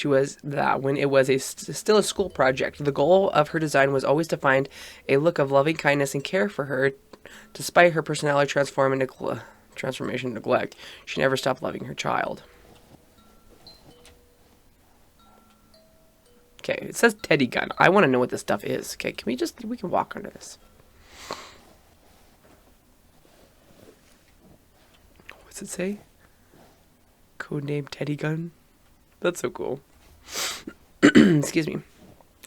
when it was still a school project. The goal of her design was always to find a look of loving kindness and care for her, despite her personality transformation and neglect. She never stopped loving her child. Okay, it says teddy gun. I want to know what this stuff is. Okay, we can walk under this. What's it say? Codename teddy gun? That's so cool. Excuse me.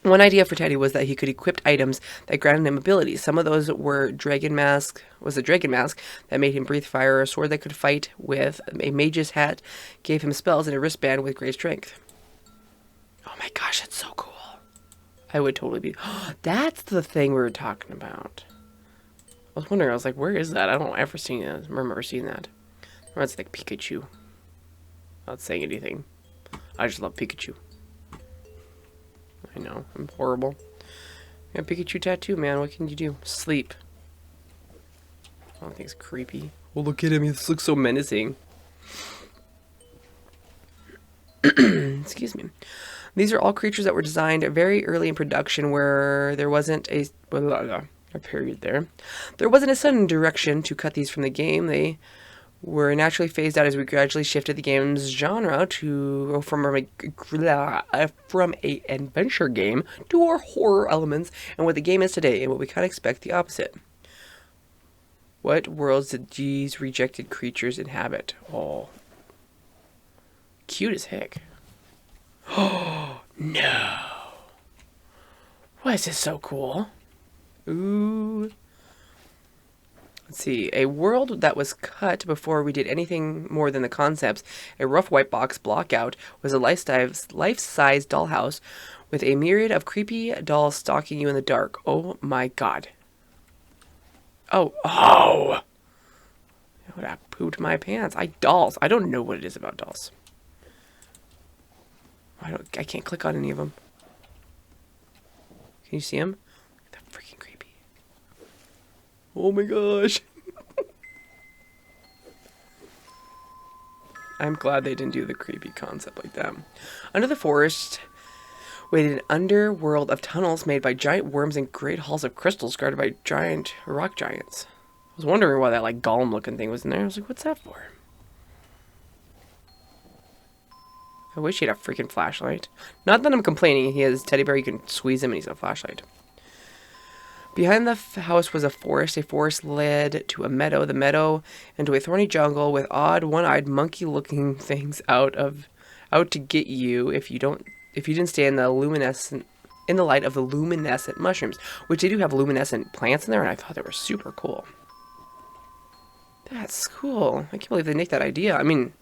One idea for Teddy was that he could equip items that granted him abilities. Some of those were a dragon mask that made him breathe fire, a sword that could fight with, a mage's hat gave him spells, and a wristband with great strength. Oh my gosh, that's so cool. I would totally be... That's the thing we were talking about. I was wondering, I was like, where is that? I don't ever remember seeing that. Or it's like Pikachu. Not saying anything. I just love Pikachu. I know, I'm horrible. I got a Pikachu tattoo, man. What can you do? Sleep. I don't think it's creepy. Oh, look at him. This looks so menacing. Excuse me. These are all creatures that were designed very early in production where there wasn't a period there. There wasn't a sudden direction to cut these from the game. They were naturally phased out as we gradually shifted the game's genre to go from a adventure game to our horror elements and what the game is today, and what we kind of expect the opposite. What worlds did these rejected creatures inhabit? Oh, cute as heck. Oh no! Why is this so cool? Ooh. Let's see. A world that was cut before we did anything more than the concepts. A rough white box blockout was a life-size dollhouse with a myriad of creepy dolls stalking you in the dark. Oh my god. Oh. I would have pooped my pants. Dolls. I don't know what it is about dolls. I can't click on any of them. Can you see them? They're freaking creepy. Oh my gosh. I'm glad they didn't do the creepy concept like that. Under the forest waited an underworld of tunnels made by giant worms and great halls of crystals guarded by giant rock giants. I was wondering why that like golem looking thing was in there. I was like, what's that for? I wish he had a freaking flashlight. Not that I'm complaining. He has teddy bear. You can squeeze him and he's a flashlight. Behind the house was a forest. A forest led to a meadow. The meadow into a thorny jungle with odd, one-eyed, monkey-looking things out to get you if you didn't stay in the light of the luminescent mushrooms, which they do have luminescent plants in there, and I thought they were super cool. That's cool. I can't believe they nicked that idea. I mean,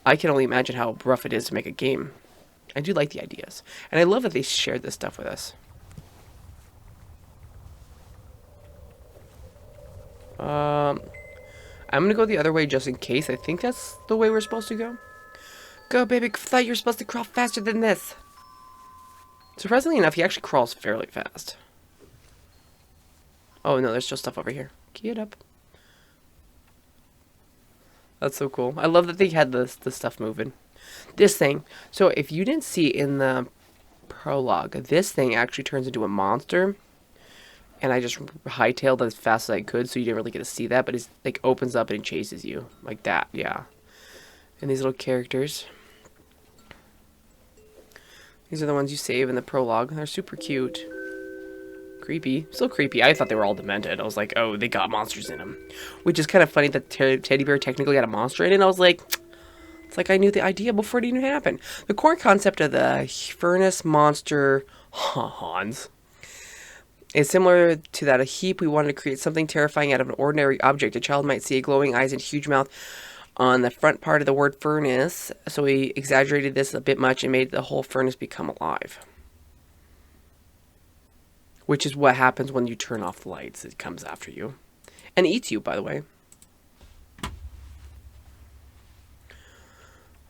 I can only imagine how rough it is to make a game. I do like the ideas. And I love that they shared this stuff with us. I'm going to go the other way just in case. I think that's the way we're supposed to go. Go, baby. I thought you were supposed to crawl faster than this. Surprisingly enough, he actually crawls fairly fast. Oh, no, there's still stuff over here. Key it up. That's so cool. I love that they had the stuff moving. This thing. So if you didn't see in the prologue, this thing actually turns into a monster. And I just hightailed as fast as I could, so you didn't really get to see that. But it like opens up and it chases you like that. Yeah. And these little characters. These are the ones you save in the prologue. They're super cute. Creepy. Still creepy. I thought they were all demented. I was like, oh, they got monsters in them. Which is kind of funny that teddy bear technically had a monster in it. And I was like, it's like I knew the idea before it even happened. The core concept of the furnace monster Hans is similar to that of Heap. We wanted to create something terrifying out of an ordinary object. A child might see a glowing eyes and huge mouth on the front part of the word furnace. So we exaggerated this a bit much and made the whole furnace become alive. which is what happens when you turn off the lights. It comes after you and eats you, by the way.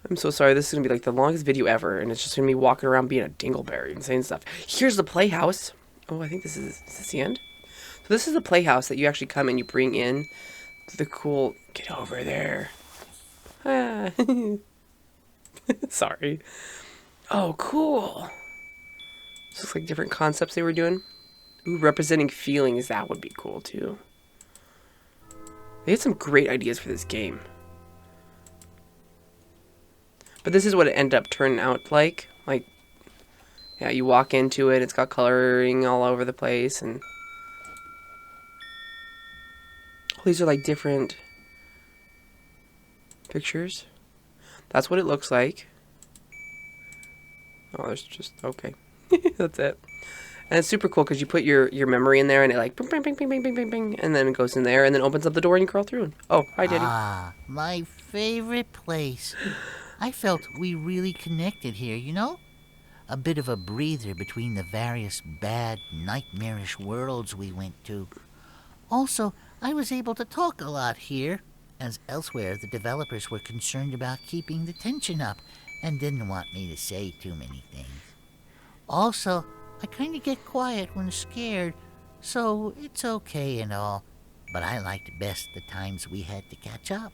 I'm so sorry. This is going to be like the longest video ever, and it's just going to be walking around being a dingleberry and saying stuff. Here's the Playhouse. Oh, I think is this the end? So this is the Playhouse that you actually come and you bring in the cool... Get over there. Ah. Sorry. Oh, cool. This looks like different concepts they were doing. Ooh, representing feelings. That would be cool, too. They had some great ideas for this game. But this is what it ended up turning out like. Like, yeah, you walk into it, it's got coloring all over the place, and these are like different pictures. That's what it looks like. Oh, there's just, okay. That's it. And it's super cool because you put your memory in there, and it like bing, bing, bing, bing, bing, bing, bing, and then it goes in there, and then opens up the door, and you crawl through. Oh, hi, Daddy. Ah, my favorite place. I felt we really connected here, you know? A bit of a breather between the various bad, nightmarish worlds we went to. Also, I was able to talk a lot here, as elsewhere the developers were concerned about keeping the tension up and didn't want me to say too many things. Also, I kind of get quiet when scared, so it's okay and all, but I liked best the times we had to catch up.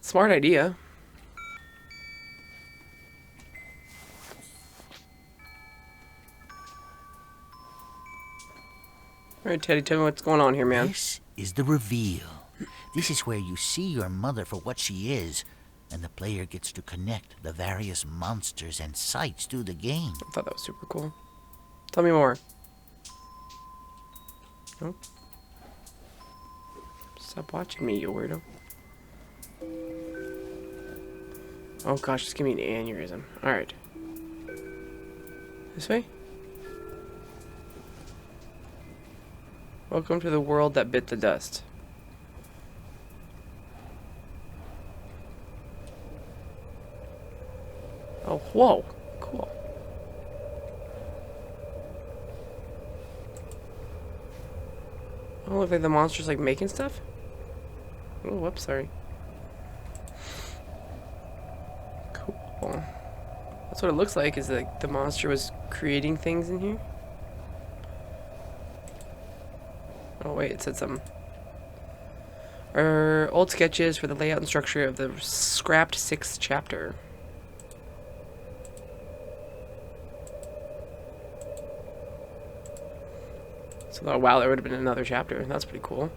Smart idea. Alright, Teddy, tell me what's going on here, man. This is the reveal. This is where you see your mother for what she is, and the player gets to connect the various monsters and sights through the game. I thought that was super cool. Tell me more. Nope. Stop watching me, you weirdo. Oh gosh, just give me an aneurysm. Alright. This way? Welcome to the world that bit the dust. Oh, whoa. Cool. Oh, look like the monster's like making stuff? Oh, whoops, sorry. Cool. That's what it looks like, is like the monster was creating things in here. Oh wait, it said something. Old sketches for the layout and structure of the scrapped 6th chapter. So, oh wow, there would have been another chapter. That's pretty cool.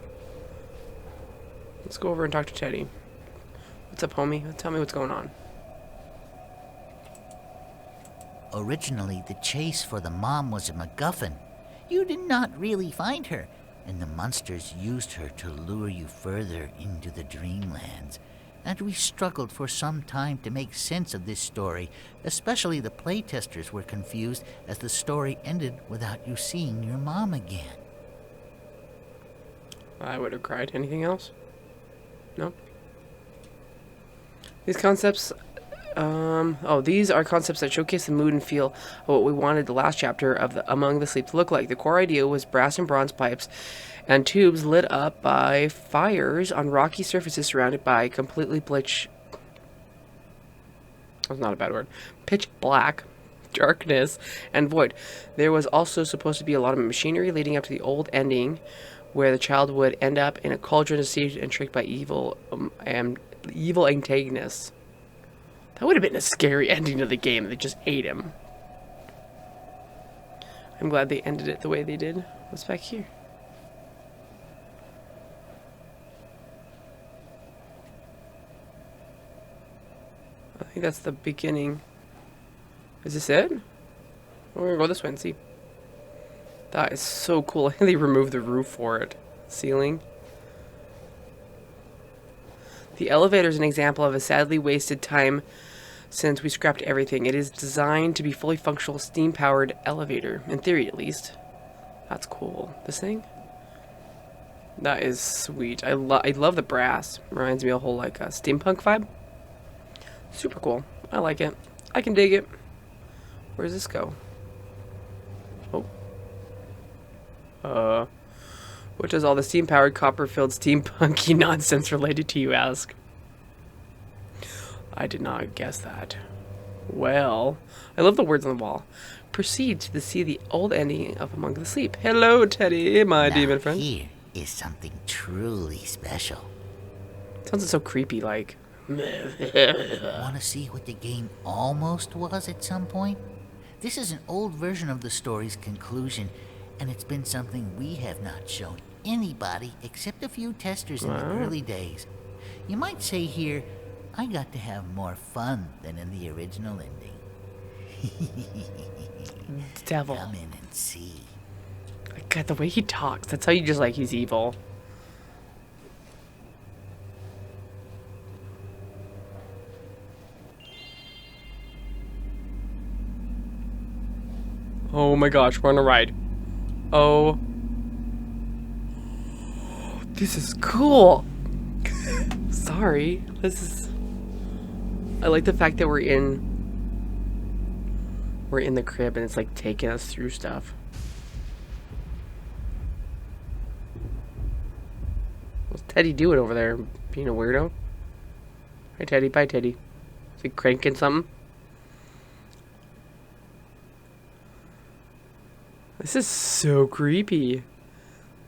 Let's go over and talk to Teddy. What's up, homie? Tell me what's going on. Originally, the chase for the mom was a MacGuffin. You did not really find her, and the monsters used her to lure you further into the dreamlands. And we struggled for some time to make sense of this story, especially the playtesters were confused as the story ended without you seeing your mom again. I would have cried. Anything else? No? These concepts... these are concepts that showcase the mood and feel of what we wanted the last chapter of the Among the Sleep to look like. The core idea was brass and bronze pipes and tubes lit up by fires on rocky surfaces surrounded by completely pitch black darkness and void. There was also supposed to be a lot of machinery leading up to the old ending where the child would end up in a cauldron deceived and tricked by evil antagonists. That would have been a scary ending to the game. They just ate him. I'm glad they ended it the way they did. What's back here? I think that's the beginning. Is this it? We're gonna go this way and see. That is so cool. They removed the roof for it. Ceiling. The elevator is an example of a sadly wasted time since we scrapped everything. It is designed to be fully functional, steam-powered elevator. In theory, at least. That's cool. This thing? That is sweet. I love the brass. Reminds me of a whole, like, steampunk vibe. Super cool. I like it. I can dig it. Where does this go? What does all the steam-powered, copper-filled, steampunky nonsense related to, you ask? I did not guess that. Well, I love the words on the wall. Proceed to see the old ending of Among the Sleep. Hello, Teddy, my demon friend. Here is something truly special. Sounds so creepy, like. Want to see what the game almost was at some point? This is an old version of the story's conclusion, and it's been something we have not shown anybody except a few testers in the early days. You might say here, I got to have more fun than in the original ending. Devil. Come in and see. God, the way he talks, that's how you just like he's evil. Oh my gosh, we're on a ride. Oh. This is cool. Sorry. This is... I like the fact that we're in the crib and it's like taking us through stuff. What's Teddy doing over there? Being a weirdo? Hi Teddy, bye Teddy. Is he cranking something? This is so creepy.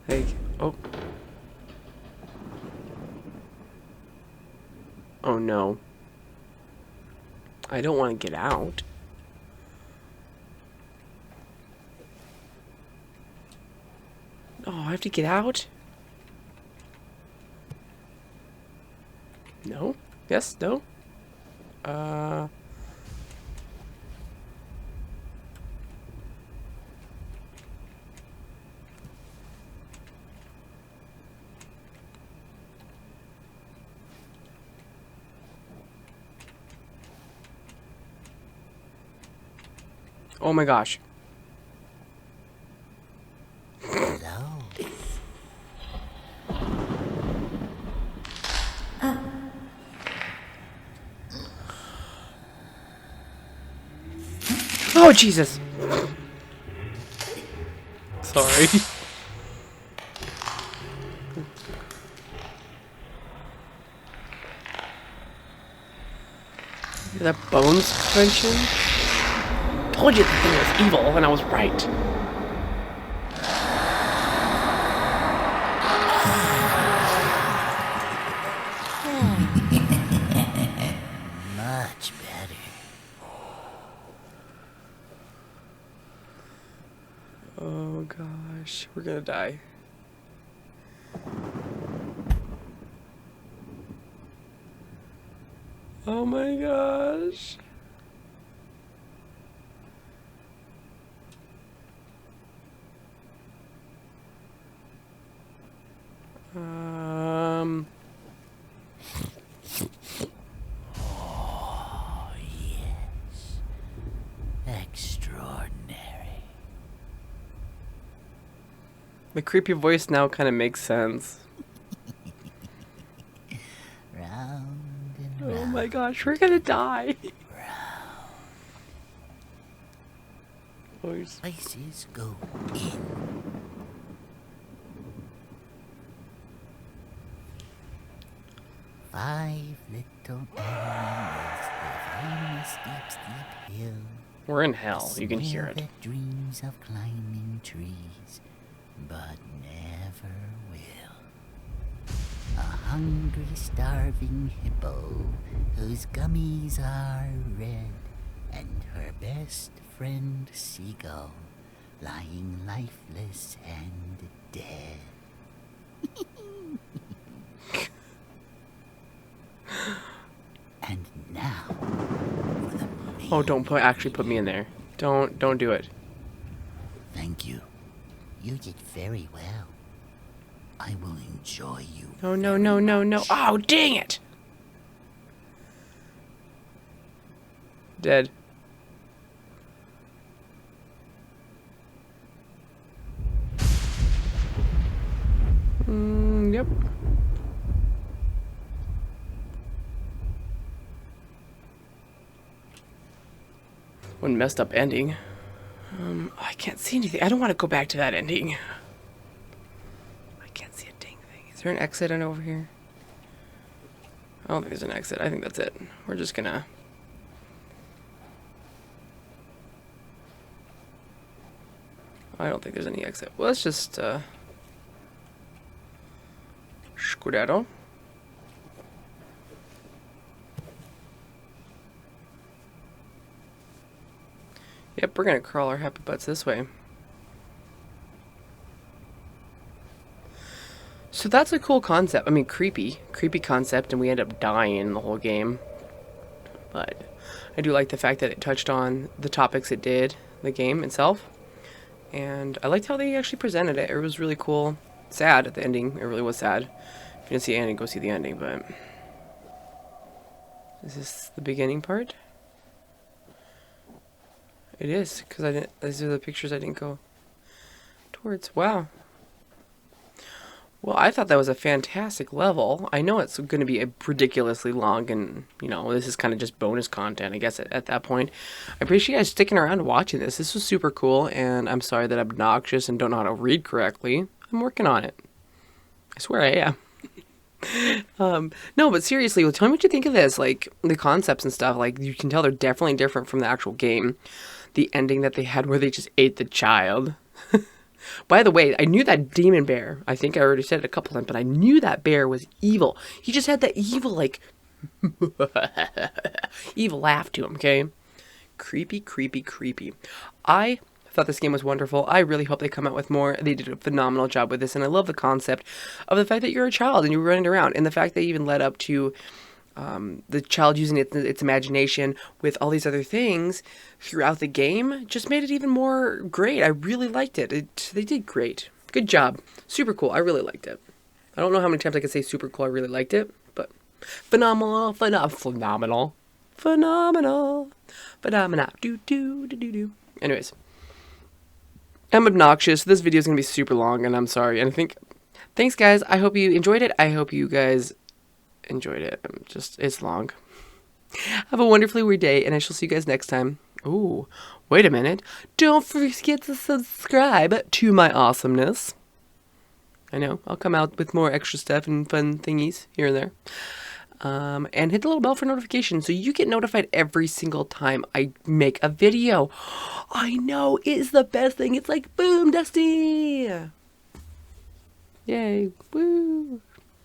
Like, oh. Oh no. I don't want to get out. Oh, I have to get out? No? Yes? No? Oh my gosh. Hello. Oh, Jesus. Sorry. That bones clenching? Told you the thing was evil, and I was right. Much better. Oh gosh, we're gonna die. Oh my gosh. Oh, yes. Extraordinary. The creepy voice now kind of makes sense. Round and Oh round. my gosh, we're gonna die. Places go in. Five little animals live on a steep, steep hill. We're in hell, you can hear it. That dreams of climbing trees, but never will. A hungry, starving hippo whose gummies are red, and her best friend seagull lying lifeless and dead. And now for the main Oh, don't actually put me in there. Don't do it. Thank you. You did very well. I will enjoy you. No, no, no, no, no. Oh, dang it! Dead. Yep. One messed up ending. I can't see anything. I don't want to go back to that ending. there an exit in over here? I don't think there's an exit. I think that's it. We're just gonna... I don't think there's any exit. Well, let's just, skedaddle. Yep, we're gonna crawl our happy butts this way. So that's a cool concept. I mean, creepy concept, and we end up dying in the whole game. But I do like the fact that it touched on the topics it did, the game itself. And I liked how they actually presented it. It was really cool. Sad at the ending. It really was sad. If you didn't see the ending, go see the ending, but... Is this the beginning part? It is, because I didn't... These are the pictures I didn't go towards. Wow. Well, I thought that was a fantastic level. I know it's going to be ridiculously long, and, you know, this is kind of just bonus content, I guess, at that point. I appreciate you guys sticking around and watching this. This was super cool, and I'm sorry that I'm obnoxious and don't know how to read correctly. I'm working on it. I swear I am. No, but seriously, well, tell me what you think of this. Like, the concepts and stuff, like, you can tell they're definitely different from the actual game. The ending that they had where they just ate the child. By the way, I knew that demon bear. I think I already said it a couple times, but I knew that bear was evil. He just had that evil, like, evil laugh to him, okay? Creepy, creepy, creepy. I thought this game was wonderful. I really hope they come out with more. They did a phenomenal job with this, and I love the concept of the fact that you're a child and you're running around, and the fact they even led up to the child using its imagination with all these other things throughout the game just made it even more great. I really liked it. They did great. Good job. Super cool. I really liked it. I don't know how many times I can say super cool. I really liked it, but phenomenal, phenomenal, phenomenal, phenomenal. Do. Anyways, I'm obnoxious. This video is gonna be super long, and I'm sorry. And thanks, guys. I hope you enjoyed it. I hope you guys enjoyed it. It's long. Have a wonderfully weird day, and I shall see you guys next time. Ooh, wait a minute. Don't forget to subscribe to my awesomeness. I know, I'll come out with more extra stuff and fun thingies here and there. And hit the little bell for notifications so you get notified every single time I make a video. I know, it is the best thing. It's like, boom, Dusty! Yay, woo!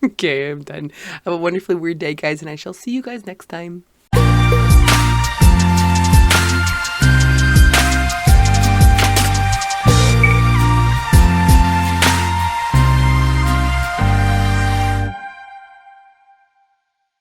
Okay, I'm done. Have a wonderfully weird day, guys, and I shall see you guys next time.